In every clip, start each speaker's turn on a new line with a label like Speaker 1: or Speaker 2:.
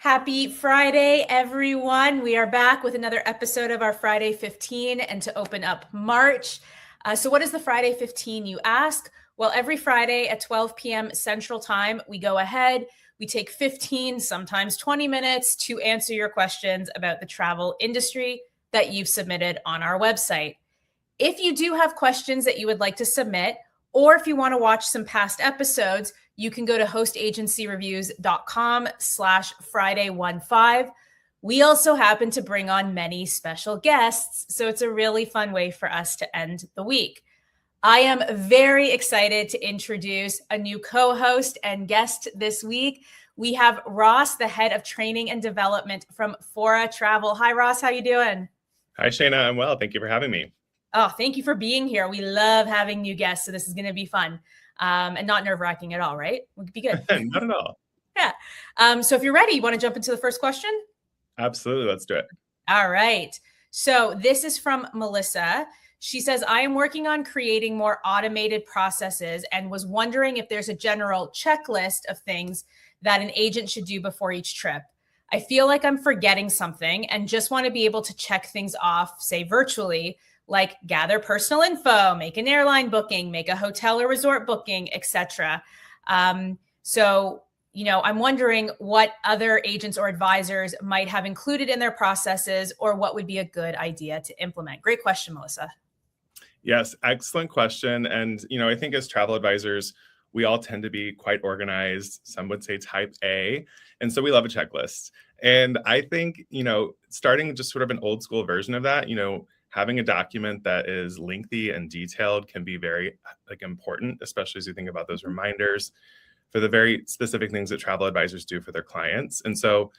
Speaker 1: Happy Friday, everyone. We are back with another episode of our Friday 15 and to open up March. So what is the Friday 15, you ask? Well, every Friday at 12 p.m. Central Time, we go ahead, we take 15, sometimes 20 minutes to answer your questions about the travel industry that you've submitted on our website. If you do have questions that you would like to submit, or if you want to watch some past episodes, you can go to hostagencyreviews.com/Friday15. We also happen to bring on many special guests, so it's a really fun way for us to end the week. I am very excited to introduce a new co-host and guest this week. We have Ross, the head of training and development from Fora Travel. Hi, Ross. How you doing?
Speaker 2: Hi, Shayna. I'm well. Thank you for having me.
Speaker 1: Oh, thank you for being here. We love having new guests, so this is going to be fun and not nerve-wracking at all, right? It would be good.
Speaker 2: Not at all.
Speaker 1: Yeah. So if you're ready, you want to jump into the first question?
Speaker 2: Absolutely. Let's do it.
Speaker 1: All right. So this is from Melissa. She says, I am working on creating more automated processes and was wondering if there's a general checklist of things that an agent should do before each trip. I feel like I'm forgetting something and just want to be able to check things off, say virtually, like gather personal info, make an airline booking, make a hotel or resort booking, etc. So, I'm wondering what other agents or advisors might have included in their processes or what would be a good idea to implement. Great question, Melissa.
Speaker 2: Yes, excellent question. And, I think as travel advisors, we all tend to be quite organized. Some would say type A. And so we love a checklist. And I think, starting just sort of an old school version of that, having a document that is lengthy and detailed can be very important, especially as you think about those reminders for the very specific things that travel advisors do for their clients. And so,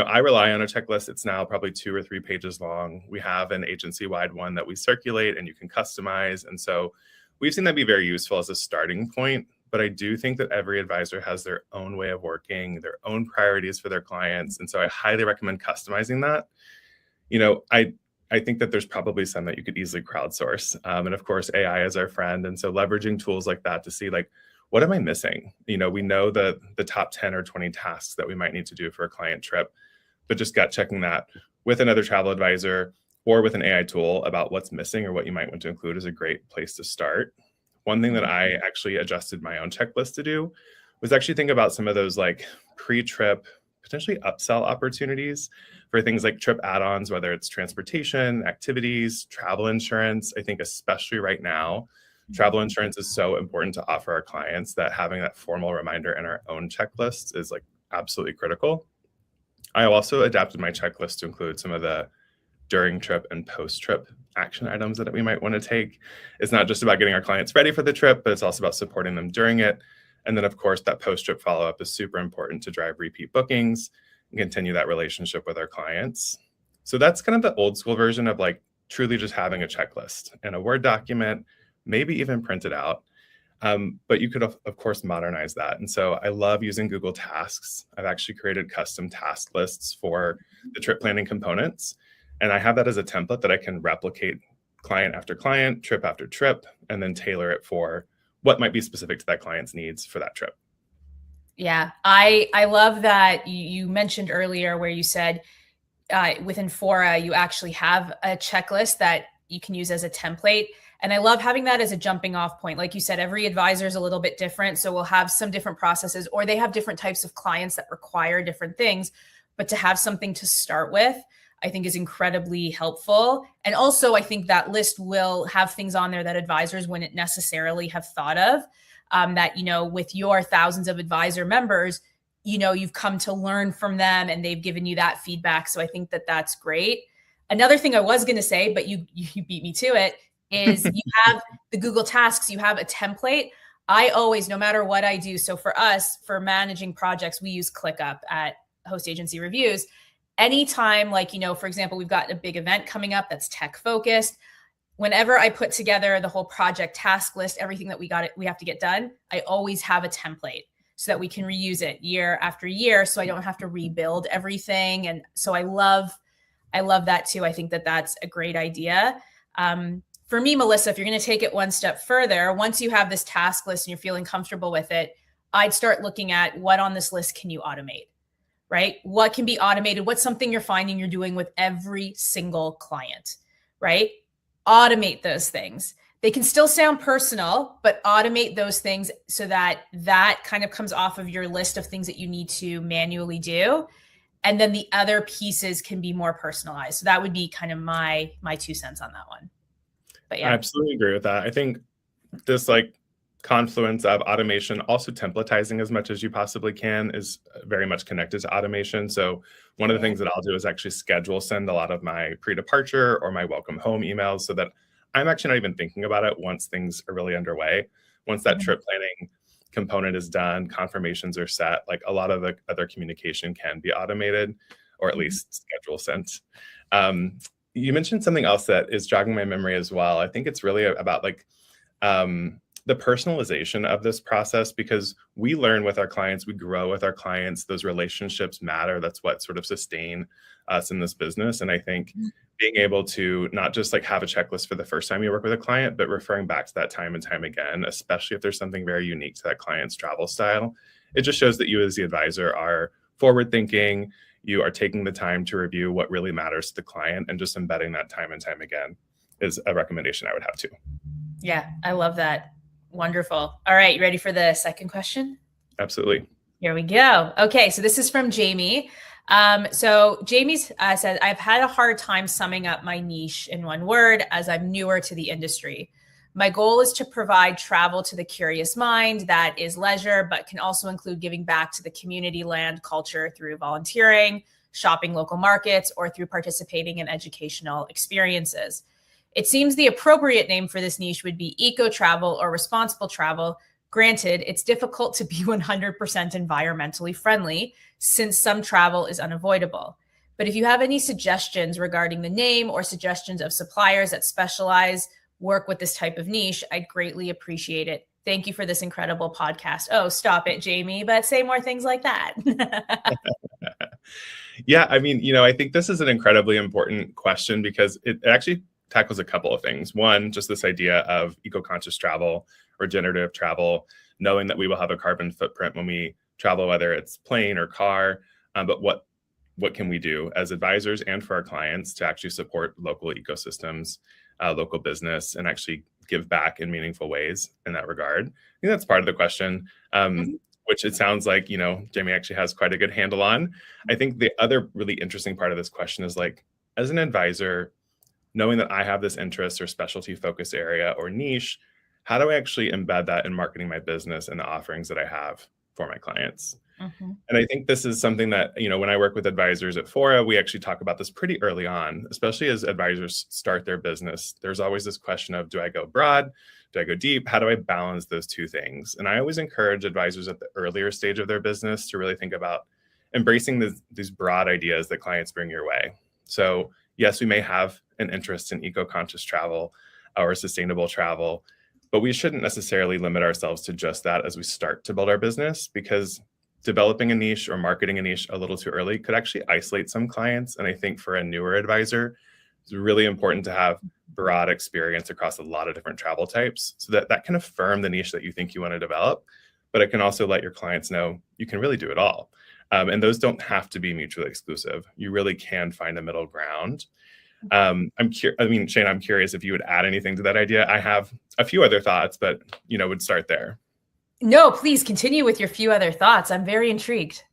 Speaker 2: I rely on a checklist. It's now probably 2 or 3 pages long. We have an agency-wide one that we circulate and you can customize. And so we've seen that be very useful as a starting point. But I do think that every advisor has their own way of working, their own priorities for their clients. And so I highly recommend customizing that. I think that there's probably some that you could easily crowdsource. And of course, AI is our friend. And so leveraging tools like that to see what am I missing? We know the top 10 or 20 tasks that we might need to do for a client trip, but just gut checking that with another travel advisor or with an AI tool about what's missing or what you might want to include is a great place to start. One thing that I actually adjusted my own checklist to do was actually think about some of those pre-trip, potentially upsell opportunities for things like trip add-ons, whether it's transportation, activities, travel insurance. I think especially right now, travel insurance is so important to offer our clients that having that formal reminder in our own checklist is absolutely critical. I also adapted my checklist to include some of the during trip and post-trip action items that we might want to take. It's not just about getting our clients ready for the trip, but it's also about supporting them during it. And then, of course, that post-trip follow-up is super important to drive repeat bookings and continue that relationship with our clients. So that's kind of the old school version of truly just having a checklist in a Word document, maybe even print it out. But you could, of course, modernize that. And so I love using Google Tasks. I've actually created custom task lists for the trip planning components. And I have that as a template that I can replicate client after client, trip after trip, and then tailor it for what might be specific to that client's needs for that trip.
Speaker 1: Yeah, I love that you mentioned earlier where you said within Fora, you actually have a checklist that you can use as a template. And I love having that as a jumping off point. Like you said, every advisor is a little bit different. So we'll have some different processes or they have different types of clients that require different things. But to have something to start with, I think is incredibly helpful. And also, I think that list will have things on there that advisors wouldn't necessarily have thought of that, with your thousands of advisor members, you've come to learn from them and they've given you that feedback. So I think that that's great. Another thing I was going to say, but you beat me to it, is you have the Google Tasks, you have a template. I always, no matter what I do. So for us, for managing projects, we use ClickUp at Host Agency Reviews. Anytime, for example, we've got a big event coming up that's tech focused. Whenever I put together the whole project task list, everything that we have to get done, I always have a template so that we can reuse it year after year. So I don't have to rebuild everything. And so I love that too. I think that that's a great idea. For me, Melissa, if you're going to take it one step further, once you have this task list and you're feeling comfortable with it, I'd start looking at what on this list can you automate? right? What can be automated? What's something you're finding you're doing with every single client, right? Automate those things. They can still sound personal, but automate those things so that that kind of comes off of your list of things that you need to manually do. And then the other pieces can be more personalized. So that would be kind of my 2 cents on that one. But
Speaker 2: I
Speaker 1: yeah.
Speaker 2: absolutely agree with that. I think this like confluence of automation, also templatizing as much as you possibly can, is very much connected to automation. So one of the things that I'll do is actually send a lot of my pre-departure or my welcome home emails so that I'm actually not even thinking about it once things are really underway. Once that trip planning component is done, confirmations are set, like a lot of the other communication can be automated or at least schedule sent. You mentioned something else that is jogging my memory as well. I think it's really about like the personalization of this process, because we learn with our clients, we grow with our clients, those relationships matter. That's what sort of sustain us in this business. And I think being able to not just like have a checklist for the first time you work with a client, but referring back to that time and time again, especially if there's something very unique to that client's travel style, it just shows that you as the advisor are forward thinking. You are taking the time to review what really matters to the client, and just embedding that time and time again is a recommendation I would have too.
Speaker 1: Yeah, I love that. Wonderful. All right, you ready for the second question?
Speaker 2: Absolutely.
Speaker 1: Here we go. Okay, so this is from Jamie. So Jamie says, I've had a hard time summing up my niche in one word as I'm newer to the industry. My goal is to provide travel to the curious mind that is leisure, but can also include giving back to the community, land, culture through volunteering, shopping local markets, or through participating in educational experiences. It seems the appropriate name for this niche would be eco travel or responsible travel. Granted, it's difficult to be 100% environmentally friendly since some travel is unavoidable. But if you have any suggestions regarding the name or suggestions of suppliers that specialize work with this type of niche, I'd greatly appreciate it. Thank you for this incredible podcast. Oh, stop it, Jamie, but say more things like that.
Speaker 2: Yeah, I mean, I think this is an incredibly important question because it actually tackles a couple of things. One, just this idea of eco-conscious travel, regenerative travel, knowing that we will have a carbon footprint when we travel, whether it's plane or car, but what can we do as advisors and for our clients to actually support local ecosystems, local business, and actually give back in meaningful ways in that regard? I think that's part of the question, which it sounds like, Jamie actually has quite a good handle on. I think the other really interesting part of this question is like, as an advisor, knowing that I have this interest or specialty focus area or niche, how do I actually embed that in marketing my business and the offerings that I have for my clients? And I think this is something that, when I work with advisors at Fora, we actually talk about this pretty early on, especially as advisors start their business. There's always this question of, do I go broad? Do I go deep? How do I balance those two things? And I always encourage advisors at the earlier stage of their business to really think about embracing these broad ideas that clients bring your way. So yes, we may have an interest in eco-conscious travel or sustainable travel, but we shouldn't necessarily limit ourselves to just that as we start to build our business, because developing a niche or marketing a niche a little too early could actually isolate some clients. And I think for a newer advisor, it's really important to have broad experience across a lot of different travel types so that can affirm the niche that you think you want to develop, but it can also let your clients know you can really do it all. And those don't have to be mutually exclusive. You really can find a middle ground. Shane, I'm curious if you would add anything to that idea. I have a few other thoughts, but would start there.
Speaker 1: No, please continue with your few other thoughts. I'm very intrigued.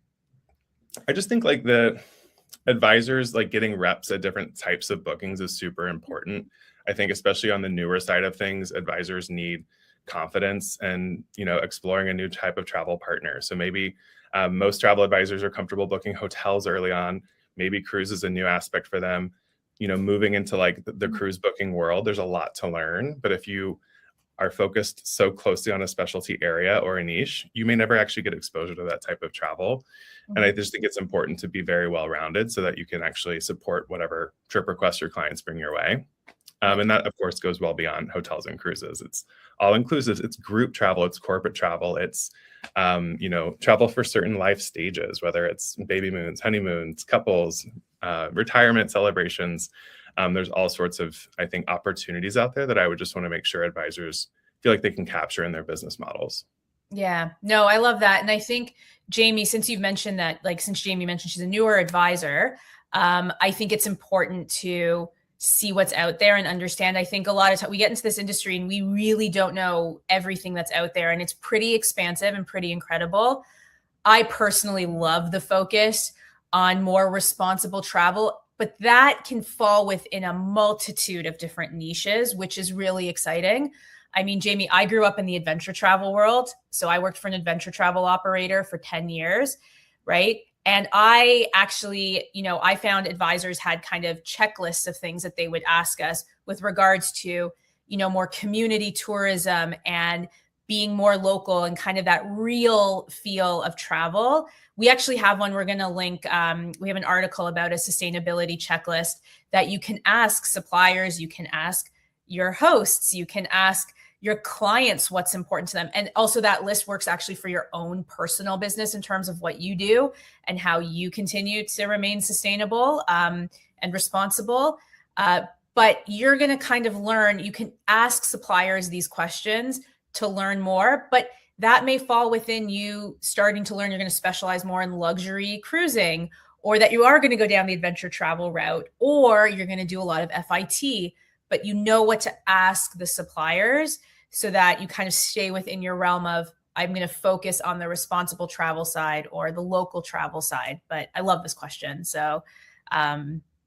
Speaker 2: I just think like the advisors, like getting reps at different types of bookings is super important. I think especially on the newer side of things, advisors need confidence and, exploring a new type of travel partner. So maybe most travel advisors are comfortable booking hotels early on. Maybe cruise is a new aspect for them. Moving into like the cruise booking world, there's a lot to learn. But if you are focused so closely on a specialty area or a niche, you may never actually get exposure to that type of travel. And I just think it's important to be very well-rounded so that you can actually support whatever trip requests your clients bring your way. And that, of course, goes well beyond hotels and cruises. It's all inclusive. It's group travel. It's corporate travel. It's, travel for certain life stages, whether it's baby moons, honeymoons, couples, retirement celebrations. There's all sorts of, I think, opportunities out there that I would just want to make sure advisors feel like they can capture in their business models.
Speaker 1: Yeah, no, I love that. And I think Jamie, since you've mentioned that, like, since Jamie mentioned she's a newer advisor, I think it's important to see what's out there and understand. I think a lot of time we get into this industry and we really don't know everything that's out there, and it's pretty expansive and pretty incredible. I personally love the focus on more responsible travel, but that can fall within a multitude of different niches, which is really exciting. I mean, Jamie, I grew up in the adventure travel world. So I worked for an adventure travel operator for 10 years, right? And I actually, I found advisors had kind of checklists of things that they would ask us with regards to, more community tourism and being more local and kind of that real feel of travel. We actually have one we're going to link. We have an article about a sustainability checklist that you can ask suppliers, you can ask your hosts, you can ask your clients what's important to them. And also that list works actually for your own personal business in terms of what you do and how you continue to remain sustainable and responsible. But you're going to kind of learn, you can ask suppliers these questions to learn more, but that may fall within you starting to learn you're going to specialize more in luxury cruising, or that you are going to go down the adventure travel route, or you're going to do a lot of FIT, but you know what to ask the suppliers so that you kind of stay within your realm of, I'm going to focus on the responsible travel side or the local travel side. But I love this question. So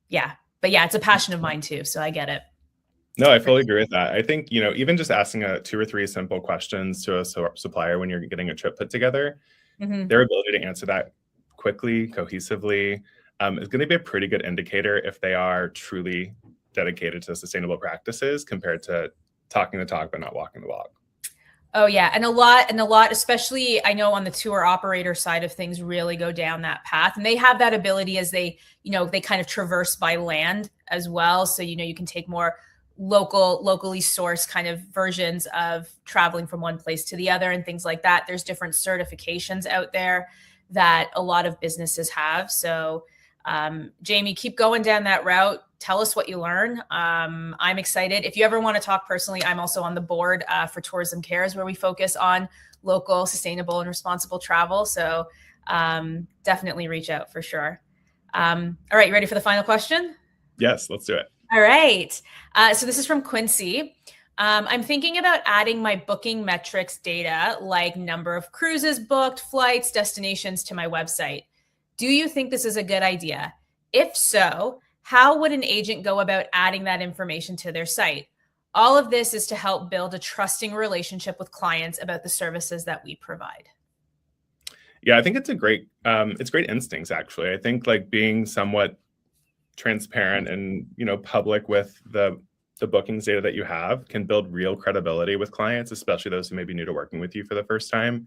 Speaker 1: yeah, but yeah, it's a passion of mine too. So I get it.
Speaker 2: No, I fully agree with that. I think, even just asking two or three simple questions to a supplier when you're getting a trip put together, their ability to answer that quickly, cohesively, is going to be a pretty good indicator if they are truly dedicated to sustainable practices compared to talking the talk but not walking the walk.
Speaker 1: Oh yeah, and a lot, especially I know on the tour operator side of things, really go down that path, and they have that ability as they, they kind of traverse by land as well. So you can take more locally sourced kind of versions of traveling from one place to the other and things like that. There's different certifications out there that a lot of businesses have. So Jamie, keep going down that route. Tell us what you learn. I'm excited. If you ever want to talk personally, I'm also on the board for Tourism Cares, where we focus on local, sustainable, and responsible travel. So definitely reach out for sure. All right, you ready for the final question?
Speaker 2: Yes, let's do it.
Speaker 1: All right. So this is from Quincy. I'm thinking about adding my booking metrics data, like number of cruises booked, flights, destinations, to my website. Do you think this is a good idea? If so, how would an agent go about adding that information to their site? All of this is to help build a trusting relationship with clients about the services that we provide.
Speaker 2: Yeah, I think it's great instincts, actually. I think like being somewhat transparent and public with the bookings data that you have can build real credibility with clients, especially those who may be new to working with you for the first time.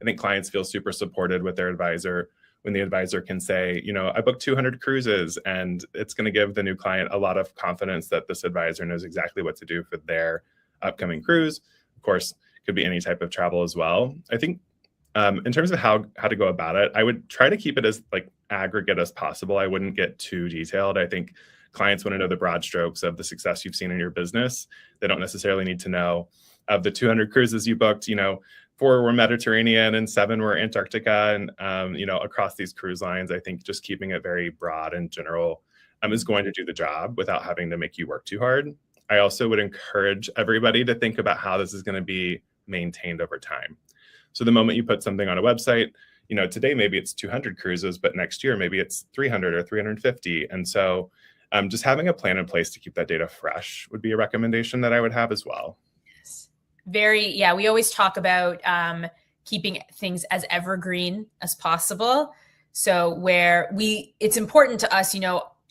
Speaker 2: I think clients feel super supported with their advisor when the advisor can say, I booked 200 cruises, and it's going to give the new client a lot of confidence that this advisor knows exactly what to do for their upcoming cruise. Of course, could be any type of travel as well. I think in terms of how to go about it, I would try to keep it as like aggregate as possible. I wouldn't get too detailed. I think clients want to know the broad strokes of the success you've seen in your business. They don't necessarily need to know of the 200 cruises you booked, 4 were Mediterranean and 7 were Antarctica, and across these cruise lines. I think just keeping it very broad and general is going to do the job without having to make you work too hard. I also would encourage everybody to think about how this is going to be maintained over time. So the moment you put something on a website, today maybe it's 200 cruises, but next year maybe it's 300 or 350. And so just having a plan in place to keep that data fresh would be a recommendation that I would have as well.
Speaker 1: Yeah, we always talk about keeping things as evergreen as possible. So it's important to us,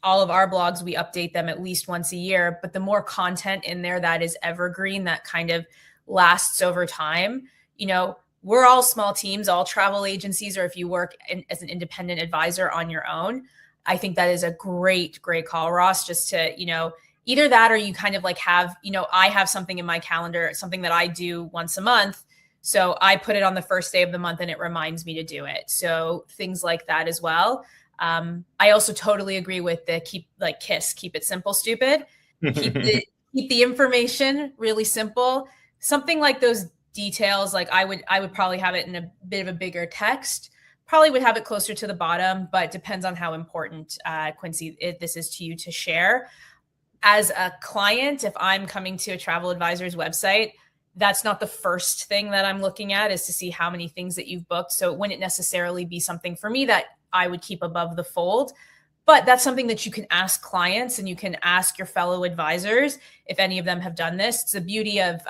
Speaker 1: all of our blogs, we update them at least once a year, but the more content in there that is evergreen, that kind of lasts over time, we're all small teams, all travel agencies, or if you work as an independent advisor on your own. I think that is a great call, Ross, just to, either that, or you kind of like have, I have something in my calendar, something that I do once a month. So I put it on the first day of the month and it reminds me to do it. So things like that as well. I also totally agree with the keep it simple, stupid. Keep the information really simple. Something like those details, like I would probably have it in a bit of a bigger text. Probably would have it closer to the bottom, but depends on how important, Quincy, this is to you to share. As a client, if I'm coming to a travel advisor's website, that's not the first thing that I'm looking at, is to see how many things that you've booked. So it wouldn't necessarily be something for me that I would keep above the fold. But that's something that you can ask clients, and you can ask your fellow advisors if any of them have done this. It's the beauty of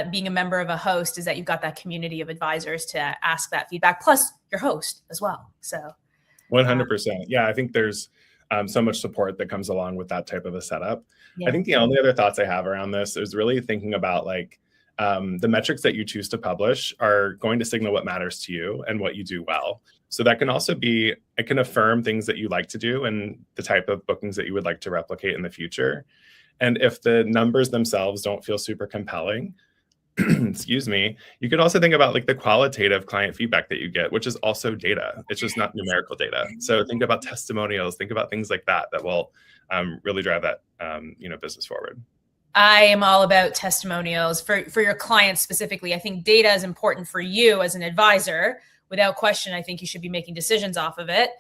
Speaker 1: being a member of a host, is that you've got that community of advisors to ask that feedback, plus your host as well. So
Speaker 2: 100%. Yeah, I think there's so much support that comes along with that type of a setup.
Speaker 1: yeah.
Speaker 2: I think the only other thoughts I have around this is really thinking about like the metrics that you choose to publish are going to signal what matters to you and what you do well. So that can also be, it can affirm things that you like to do and the type of bookings that you would like to replicate in the future. And if the numbers themselves don't feel super compelling, excuse me, you could also think about like the qualitative client feedback that you get, which is also data. It's just not numerical data. So think about testimonials, think about things like that that will really drive that business forward.
Speaker 1: I am all about testimonials for your clients specifically. I think data is important for you as an advisor. Without question, I think you should be making decisions off of it.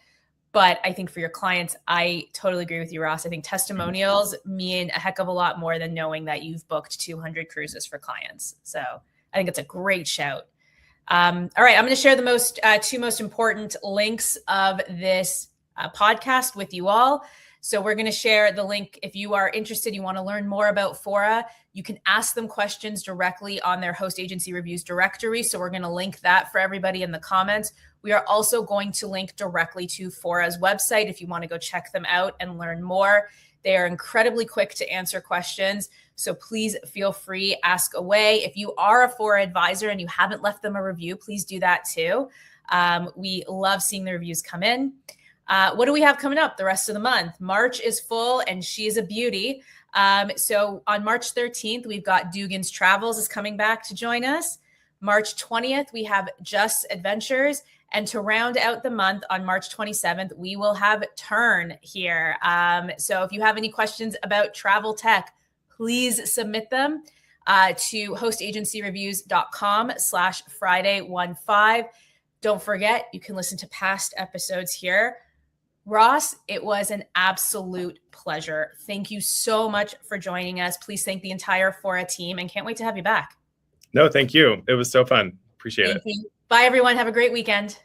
Speaker 1: But I think for your clients, I totally agree with you, Ross. I think testimonials mean a heck of a lot more than knowing that you've booked 200 cruises for clients. So I think it's a great shout. All right, I'm going to share the two most important links of this podcast with you all. So we're going to share the link. If you are interested, you want to learn more about Fora, you can ask them questions directly on their host agency reviews directory. So we're going to link that for everybody in the comments. We are also going to link directly to Fora's website if you want to go check them out and learn more. They are incredibly quick to answer questions. So please feel free, ask away. If you are a Fora advisor and you haven't left them a review, please do that too. We love seeing the reviews come in. What do we have coming up the rest of the month? March is full, and she is a beauty. So on March 13th, we've got Dugan's Travels is coming back to join us. March 20th, we have Just Adventures. And to round out the month on March 27th, we will have Turn here. So if you have any questions about travel tech, please submit them to hostagencyreviews.com/Friday15. Don't forget, you can listen to past episodes here. Ross, it was an absolute pleasure. Thank you so much for joining us. Please thank the entire Fora team, and can't wait to have you back.
Speaker 2: No, thank you. It was so fun. Appreciate it.
Speaker 1: Thank you. Bye, everyone. Have a great weekend.